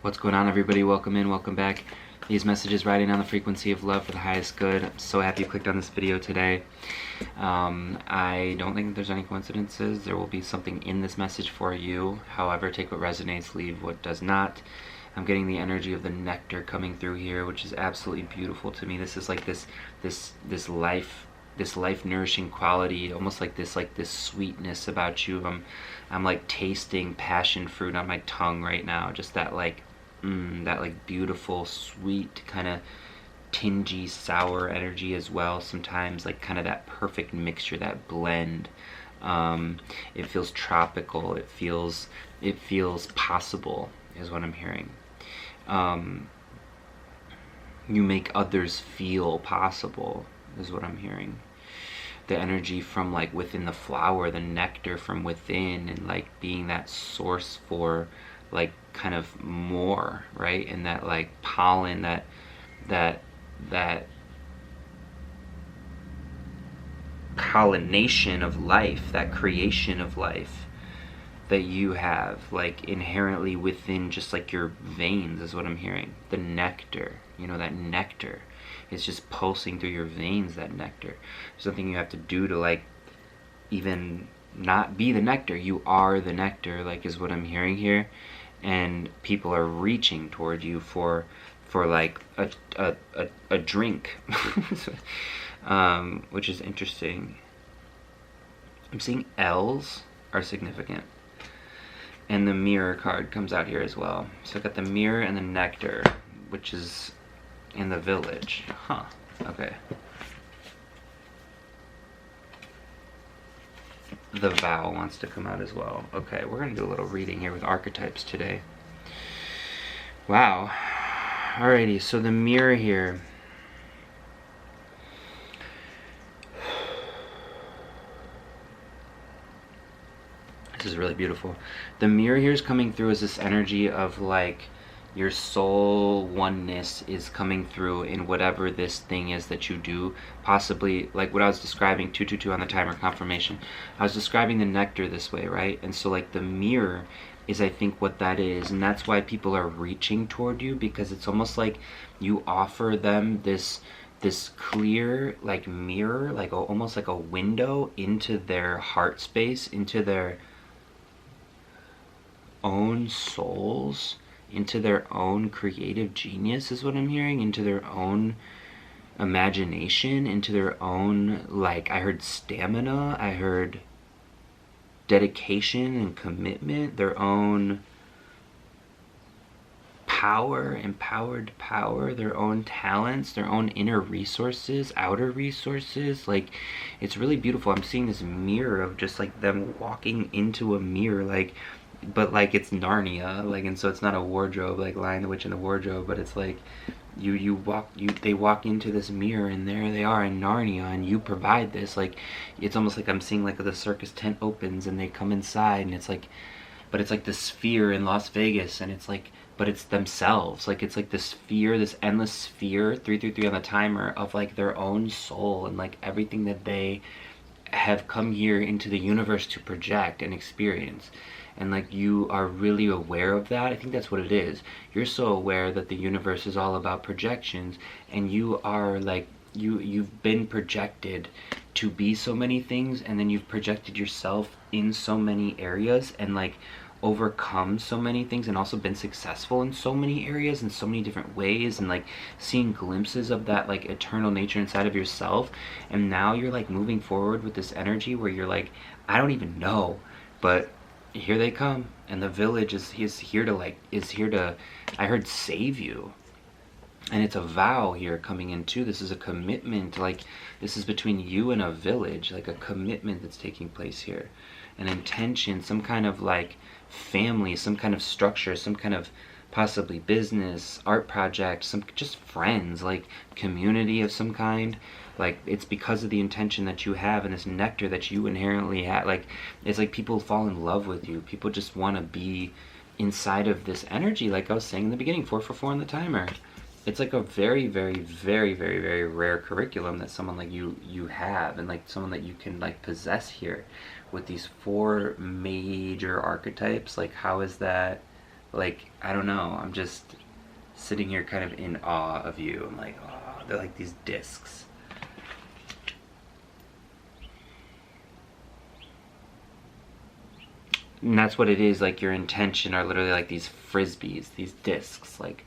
What's going on, everybody? Welcome in, welcome back. These messages riding on the frequency of love for the highest good. I'm so happy you clicked on this video today. I don't think there's any coincidences. There will be something in this message for you. However, take what resonates, leave what does not. I'm getting the energy of the nectar coming through here, which is absolutely beautiful to me. This is like this life nourishing quality, almost like this sweetness about you. I'm like tasting passion fruit on my tongue right now. Just that beautiful, sweet, kind of tingy, sour energy as well. Sometimes like kind of that perfect mixture, that blend. It feels tropical. It feels possible, is what I'm hearing. You make others feel possible, is what I'm hearing. The energy from like within the flower, the nectar from within, and like being that source for like kind of more, right? And that like pollen, that pollination of life, that creation of life that you have like inherently within just like your veins, is what I'm hearing. The nectar, you know, that nectar is just pulsing through your veins, that nectar. There's nothing you have to do to like even not be the nectar. You are the nectar, like, is what I'm hearing here. And people are reaching toward you for like a drink. Which is interesting. I'm seeing L's are significant. And the mirror card comes out here as well. So I got the mirror and the nectar, which is in the village. Huh. Okay. The vow wants to come out as well. Okay, we're going to do a little reading here with archetypes today. Wow. Alrighty, so the mirror here. This is really beautiful. The mirror here is coming through as this energy of like your soul oneness is coming through in whatever this thing is that you do. Possibly like what I was describing, 222 on the timer confirmation. I was describing the nectar this way, right? And so like the mirror is, I think, what that is, and that's why people are reaching toward you, because it's almost like you offer them this clear like mirror, like almost like a window into their heart space, into their own souls, into their own creative genius, is what I'm hearing, into their own imagination, into their own, like, I heard stamina, I heard dedication and commitment, their own power, empowered power, their own talents, their own inner resources, outer resources. Like, it's really beautiful. I'm seeing this mirror of just like them walking into a mirror, like, but like it's Narnia, like, and so it's not a wardrobe like Lion the Witch in the Wardrobe, but it's like they walk into this mirror and there they are in Narnia, and you provide this. Like, it's almost like I'm seeing like the circus tent opens and they come inside, and it's like, but it's like the sphere in Las Vegas, and it's like, but it's themselves. Like, it's like this sphere, this endless sphere, 333 on the timer, of like their own soul and like everything that they have come here into the universe to project and experience. And like, you are really aware of that. I think that's what it is. You're so aware that the universe is all about projections, and you are like, you've been projected to be so many things, and then you've projected yourself in so many areas, and like overcome so many things, and also been successful in so many areas in so many different ways, and like seeing glimpses of that like eternal nature inside of yourself. And now you're like moving forward with this energy where you're like, I don't even know, but here they come, and the village is here to I heard save you. And it's a vow here coming in too. This is a commitment, like this is between you and a village, like a commitment that's taking place here, an intention, some kind of like family, some kind of structure, some kind of possibly business, art project, some just friends, like community of some kind. Like, it's because of the intention that you have and this nectar that you inherently have. Like, it's like people fall in love with you. People just want to be inside of this energy, like I was saying in the beginning, 444 on the timer. It's like a very, very, very, very, very rare curriculum that someone like you have, and like someone that you can like possess here with these 4 major archetypes. Like, how is that like, I don't know, I'm just sitting here kind of in awe of you. I'm like, oh, they're like these discs. And that's what it is, like your intention are literally like these frisbees, these discs, like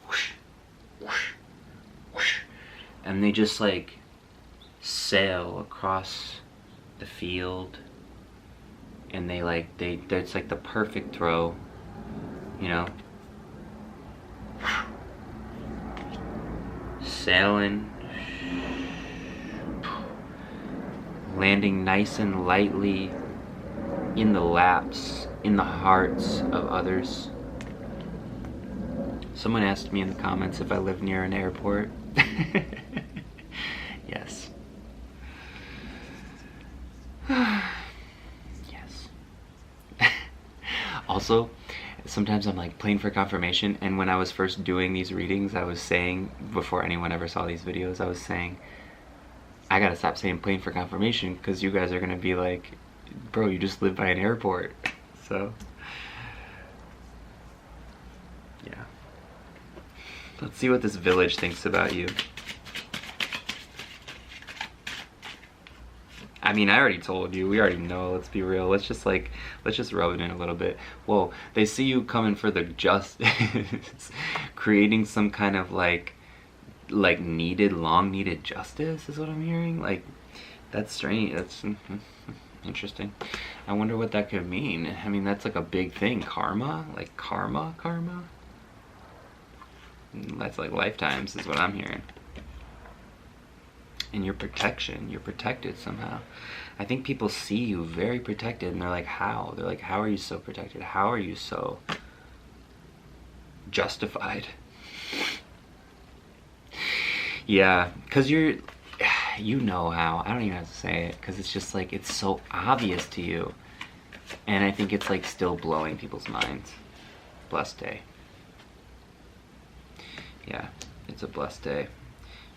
whoosh, whoosh, whoosh. And they just like sail across the field, and they like, it's like the perfect throw, you know? Sailing, landing nice and lightly in the laps, in the hearts of others. Someone asked me in the comments if I live near an airport. Yes. Yes. Also, sometimes I'm like playing for confirmation, and when I was first doing these readings, I was saying, before anyone ever saw these videos, I was saying, I gotta stop saying playing for confirmation, because you guys are gonna be like, bro, you just live by an airport. So, yeah. Let's see what this village thinks about you. I mean, I already told you, we already know, let's be real. Let's just rub it in a little bit. Whoa, they see you coming for the justice, creating some kind of like needed, long needed justice is what I'm hearing. Like, that's strange, that's interesting. I wonder what that could mean. I mean, that's like a big thing. Karma? Like karma? That's like lifetimes is what I'm hearing. And your protection, you're protected somehow. I think people see you very protected, and they're like, how? They're like, how are you so protected? How are you so justified? Yeah, because you know how. I don't even have to say it, because it's just like, it's so obvious to you. And I think it's like still blowing people's minds. Blessed day. Yeah, it's a blessed day.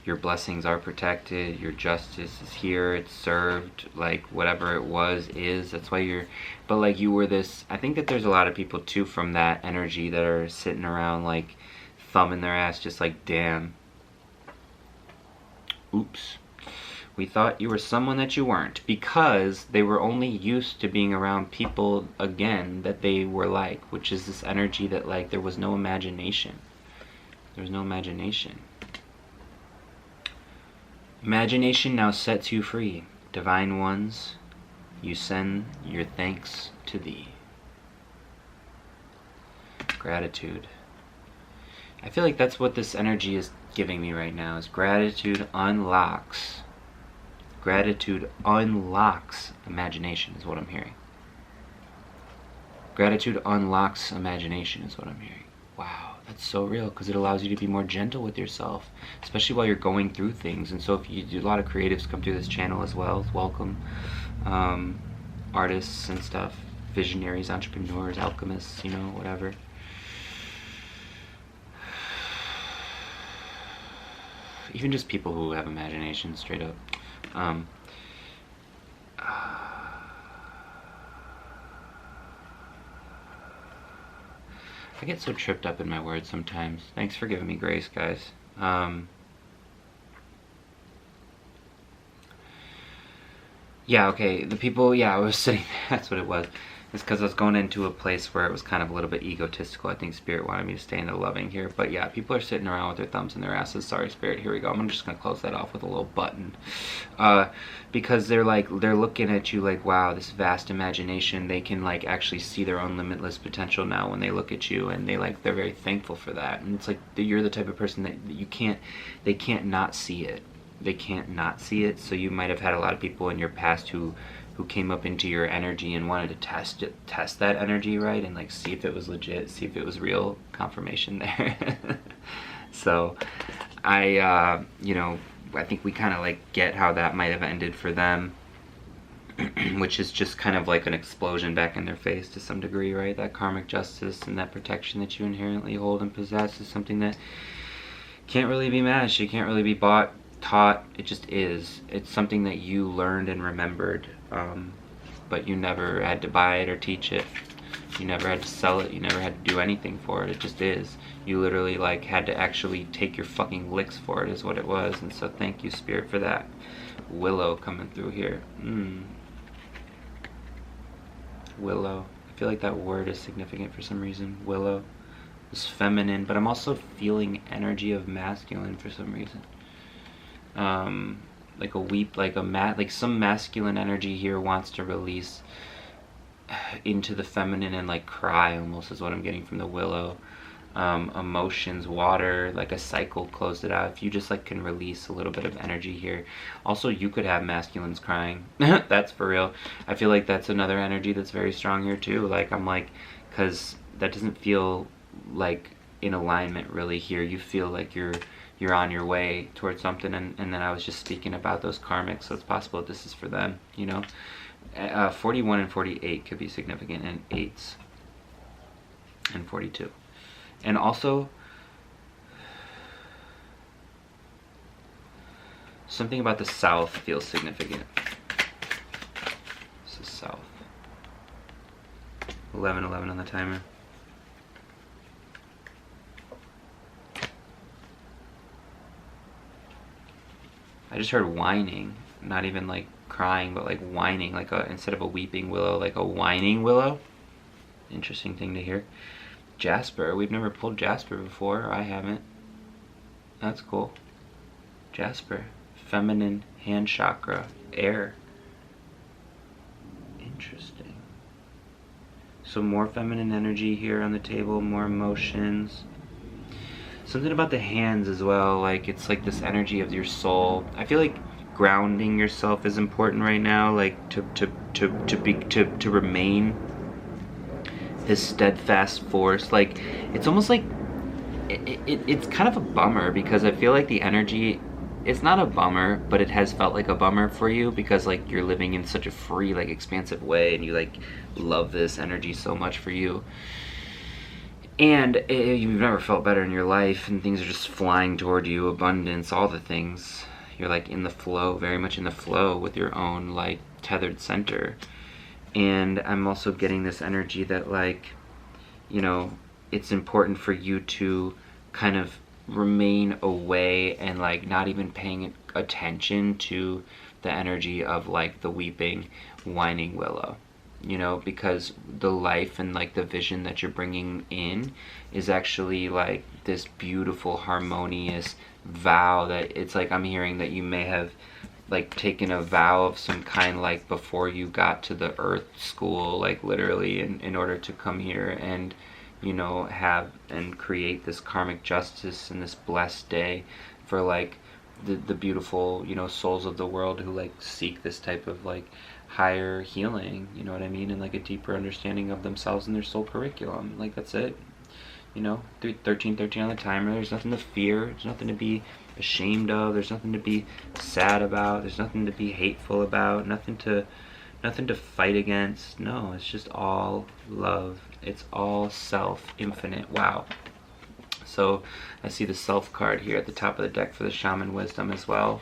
Your blessings are protected, your justice is here, it's served, like whatever it was is. That's why you're, but like you were this, I think that there's a lot of people too from that energy that are sitting around like thumbing their ass, just like, damn, oops, we thought you were someone that you weren't, because they were only used to being around people, again, that they were like, which is this energy that like there was no imagination. There was no imagination. Imagination now sets you free. Divine ones, you send your thanks to thee. Gratitude. I feel like that's what this energy is giving me right now, is gratitude unlocks. Gratitude unlocks imagination is what I'm hearing. Gratitude unlocks imagination is what I'm hearing. Wow, that's so real, because it allows you to be more gentle with yourself, especially while you're going through things. And so if you do, a lot of creatives come through this channel as well, welcome. Artists and stuff, visionaries, entrepreneurs, alchemists, you know, whatever. Even just people who have imagination, straight up. I get so tripped up in my words sometimes. Thanks for giving me grace, guys. Yeah, okay, the people, yeah, I was sitting there, that's what it was. It's because I was going into a place where it was kind of a little bit egotistical. I think Spirit wanted me to stay in the loving here. But yeah, people are sitting around with their thumbs in their asses. Sorry, Spirit, here we go. I'm just going to close that off with a little button. Because they're looking at you like, wow, this vast imagination. They can like actually see their own limitless potential now when they look at you. And they're very thankful for that. And it's like, you're the type of person that they can't not see it. They can't not see it. So you might have had a lot of people in your past who came up into your energy and wanted to test that energy, right? And like see if it was legit, see if it was real. Confirmation there. So I think we kind of like get how that might have ended for them, which is just kind of like an explosion back in their face to some degree, right? That karmic justice and that protection that you inherently hold and possess is something that can't really be matched. You can't really be bought, taught. It just is. It's something that you learned and remembered, but you never had to buy it or teach it. You never had to sell it. You never had to do anything for it. It just is. You literally like had to actually take your fucking licks for it is what it was. And so thank you, Spirit, for that. Willow coming through here. Willow. I feel like that word is significant for some reason. Willow is feminine, but I'm also feeling energy of masculine for some reason. Like a weep, like some masculine energy here wants to release into the feminine and like cry almost is what I'm getting from the willow. Emotions, water, like a cycle closed it out. If you just like can release a little bit of energy here. Also, you could have masculines crying. That's for real. I feel like that's another energy that's very strong here too. Like I'm like, because that doesn't feel like in alignment really here. You feel like you're on your way towards something, and then I was just speaking about those karmics, so it's possible this is for them, you know. 41 and 48 could be significant, and 8s and 42. And also something about the south feels significant. This is south. 11:11 on the timer. I just heard whining, not even like crying, but like whining, like instead of a weeping willow, like a whining willow. Interesting thing to hear. Jasper, we've never pulled Jasper before. I haven't. That's cool. Jasper, feminine hand chakra, air. Interesting. So more feminine energy here on the table, more emotions. Something about the hands as well, like it's like this energy of your soul. I feel like grounding yourself is important right now, like to remain this steadfast force. Like it's almost like it's kind of a bummer, because I feel like the energy, it's not a bummer, but it has felt like a bummer for you, because like you're living in such a free, like expansive way, and you like love this energy so much for you. And you've never felt better in your life, and things are just flying toward you, abundance, all the things. You're like in the flow, very much in the flow with your own like tethered center. And I'm also getting this energy that like, you know, it's important for you to kind of remain away and like not even paying attention to the energy of like the weeping, whining willow. You know, because the life and like the vision that you're bringing in is actually like this beautiful harmonious vow that it's like I'm hearing that you may have like taken a vow of some kind, like before you got to the earth school, like literally in order to come here and, you know, have and create this karmic justice and this blessed day for like the beautiful, you know, souls of the world who like seek this type of like higher healing, you know what I mean, and like a deeper understanding of themselves and their soul curriculum. Like that's it, you know. 13:13 on the timer. There's nothing to fear, there's nothing to be ashamed of, there's nothing to be sad about, there's nothing to be hateful about, nothing to fight against. No, it's just all love. It's all self, infinite. Wow. So I see the self card here at the top of the deck for the shaman wisdom as well.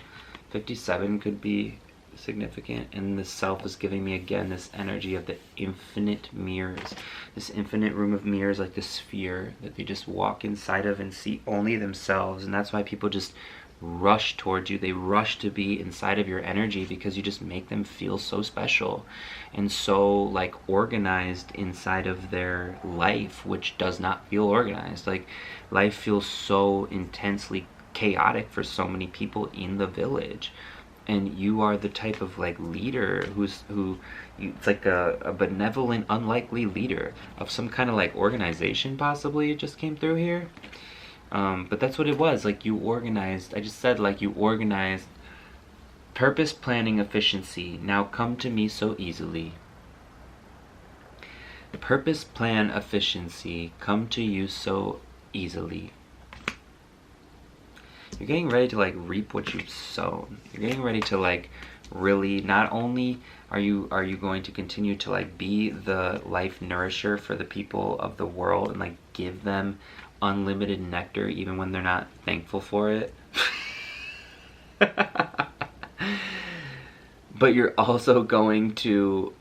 57 could be significant, and the self is giving me again this energy of the infinite mirrors, this infinite room of mirrors, like the sphere that they just walk inside of and see only themselves. And that's why people just rush towards you. They rush to be inside of your energy because you just make them feel so special and so like organized inside of their life, which does not feel organized. Like life feels so intensely chaotic for so many people in the village. And you are the type of like leader it's like a benevolent, unlikely leader of some kind of like organization, possibly. It just came through here. But that's what it was. Like you organized, I just said like you organized purpose, planning, efficiency. Now come to me so easily. Purpose, plan, efficiency come to you so easily. You're getting ready to like reap what you've sown. You're getting ready to like really, not only are you going to continue to like be the life nourisher for the people of the world and like give them unlimited nectar even when they're not thankful for it, but you're also going to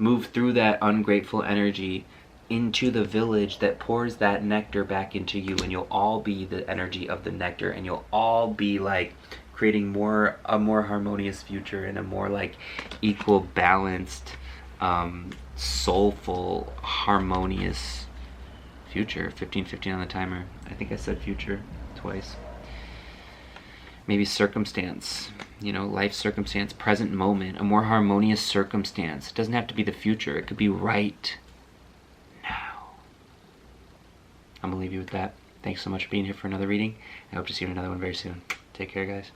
move through that ungrateful energy into the village that pours that nectar back into you, and you'll all be the energy of the nectar, and you'll all be like creating a more harmonious future and a more like equal, balanced, soulful, harmonious future. 15:15 on the timer. I think I said future twice. Maybe circumstance, life circumstance, present moment, a more harmonious circumstance. It doesn't have to be the future. It could be right now. I'm gonna leave you with that. Thanks so much for being here for another reading. I hope to see you in another one very soon. Take care, guys.